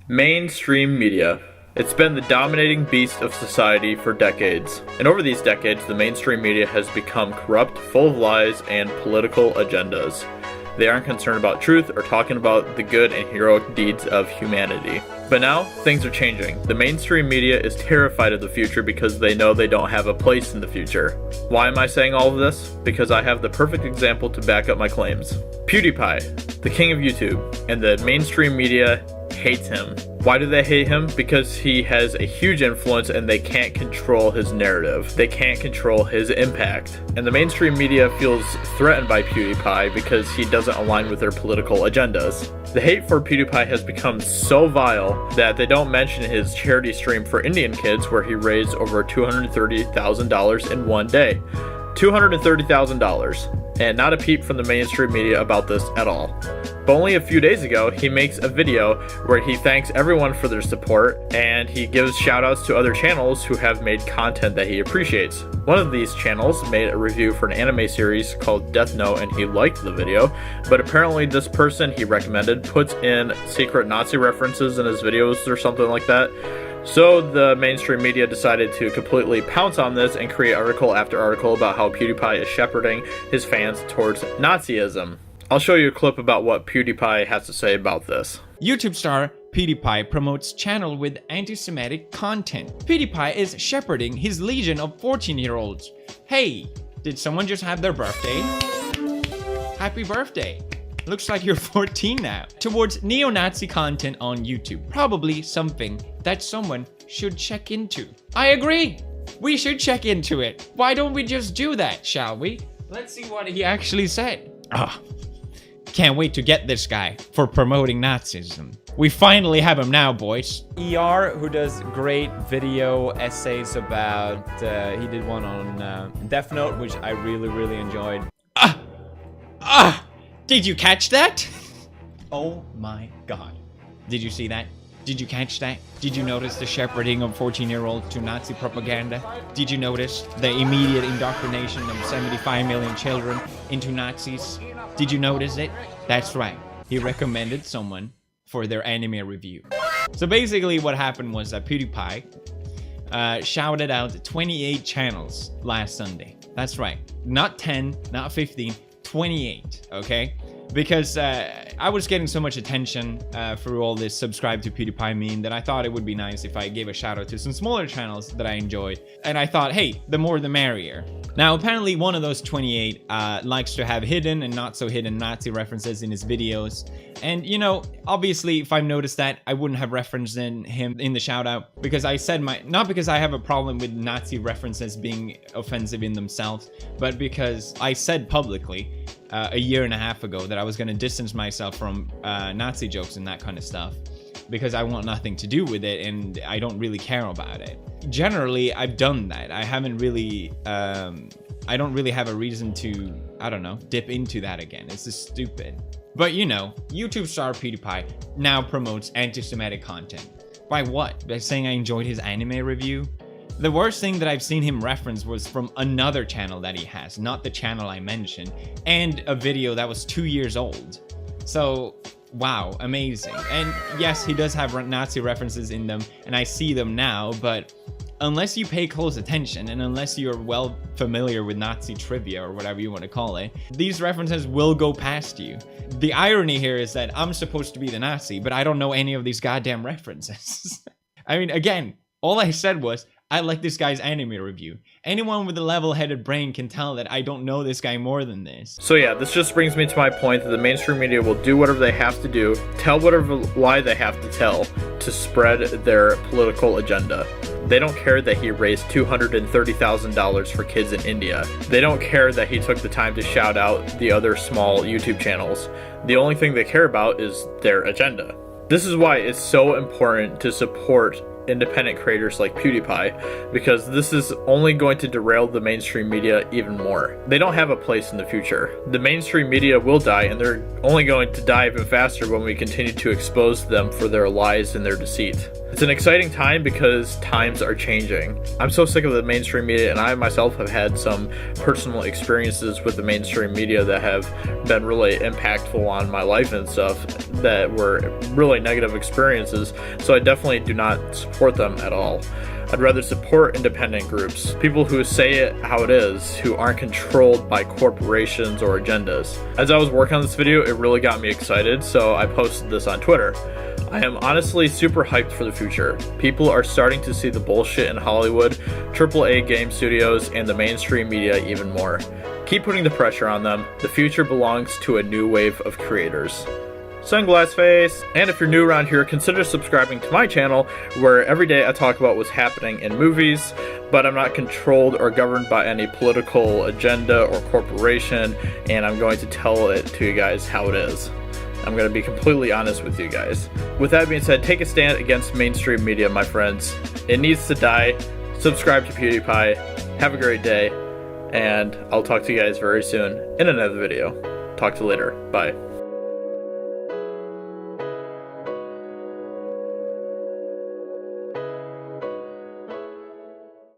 Mainstream media. It's been the dominating beast of society for decades. And over these decades, the mainstream media has become corrupt, full of lies and political agendas. They aren't concerned about truth or talking about the good and heroic deeds of humanity. But now, things are changing. The mainstream media is terrified of the future because they know they don't have a place in the future. Why am I saying all of this? Because I have the perfect example to back up my claims. PewDiePie, the king of YouTube, and the mainstream media hates him. Why do they hate him? Because he has a huge influence and they can't control his narrative. They can't control his impact. And the mainstream media feels threatened by PewDiePie because he doesn't align with their political agendas. The hate for PewDiePie has become so vile that they don't mention his charity stream for Indian kids where he raised over $230,000 in one day. $230,000. And not a peep from the mainstream media about this at all. But only a few days ago, he makes a video where he thanks everyone for their support and he gives shoutouts to other channels who have made content that he appreciates. One of these channels made a review for an anime series called Death Note and he liked the video, but apparently this person he recommended puts in secret Nazi references in his videos or something like that. So the mainstream media decided to completely pounce on this and create article after article about how PewDiePie is shepherding his fans towards Nazism. I'll show you a clip about what PewDiePie has to say about this. YouTube star PewDiePie promotes channel with anti-Semitic content. PewDiePie is shepherding his legion of 14-year-olds. Hey, did someone just have their birthday? Happy birthday. Looks like you're 14 now. Towards neo-Nazi content on YouTube. Probably something that someone should check into. I agree. We should check into it. Why don't we just do that, shall we? Let's see what he actually said. Can't wait to get this guy for promoting Nazism. We finally have him now, boys. ER, who does great video essays about, he did one on Death Note, which I really enjoyed. Did you catch that? Oh my god. Did you see that? Did you catch that? Did you notice the shepherding of 14-year-olds to Nazi propaganda? Did you notice the immediate indoctrination of 75 million children into Nazis? Did you notice it? That's right. He recommended someone for their anime review. So basically what happened was that PewDiePie shouted out 28 channels last Sunday. That's right. Not 10, not 15, 28, okay? Because I was getting so much attention for all this subscribe to PewDiePie meme that I thought it would be nice if I gave a shout out to some smaller channels that I enjoyed. And I thought, hey, the more the merrier. Now, apparently one of those 28 likes to have hidden and not so hidden Nazi references in his videos. And, you know, obviously, if I've noticed that, I wouldn't have referenced him in the shout out because I said not because I have a problem with Nazi references being offensive in themselves, but because I said publicly a year and a half ago that I was going to distance myself from Nazi jokes and that kind of stuff because I want nothing to do with it and I don't really care about it. Generally, I've done that. I haven't really, I don't really have a reason to, I don't know, dip into that again. It's just stupid. But you know, YouTube star PewDiePie now promotes anti-Semitic content. By what? By saying I enjoyed his anime review? The worst thing that I've seen him reference was from another channel that he has, not the channel I mentioned, and a video that was 2 years old. So, wow, amazing. And yes, he does have Nazi references in them, and I see them now, but unless you pay close attention, and unless you're well familiar with Nazi trivia, or whatever you want to call it, these references will go past you. The irony here is that I'm supposed to be the Nazi, but I don't know any of these goddamn references. I mean, again, all I said was, I like this guy's anime review. Anyone with a level-headed brain can tell that I don't know this guy more than this. So yeah, this just brings me to my point that the mainstream media will do whatever they have to do, tell whatever lie they have to tell to spread their political agenda. They don't care that he raised $230,000 for kids in India. They don't care that he took the time to shout out the other small YouTube channels. The only thing they care about is their agenda. This is why it's so important to support independent creators like PewDiePie, because this is only going to derail the mainstream media even more. They don't have a place in the future. The mainstream media will die, and they're only going to die even faster when we continue to expose them for their lies and their deceit. It's an exciting time because times are changing. I'm so sick of the mainstream media, and I myself have had some personal experiences with the mainstream media that have been really impactful on my life and stuff that were really negative experiences, so I definitely do not support them at all. I'd rather support independent groups, people who say it how it is, who aren't controlled by corporations or agendas. As I was working on this video, it really got me excited, so I posted this on Twitter. I am honestly super hyped for the future. People are starting to see the bullshit in Hollywood, AAA game studios, and the mainstream media even more. Keep putting the pressure on them. The future belongs to a new wave of creators. Sunglass face! And if you're new around here, consider subscribing to my channel, where every day I talk about what's happening in movies, but I'm not controlled or governed by any political agenda or corporation, and I'm going to tell it to you guys how it is. I'm going to be completely honest with you guys. With that being said, take a stand against mainstream media, my friends. It needs to die. Subscribe to PewDiePie. Have a great day, and I'll talk to you guys very soon in another video. Talk to you later. Bye.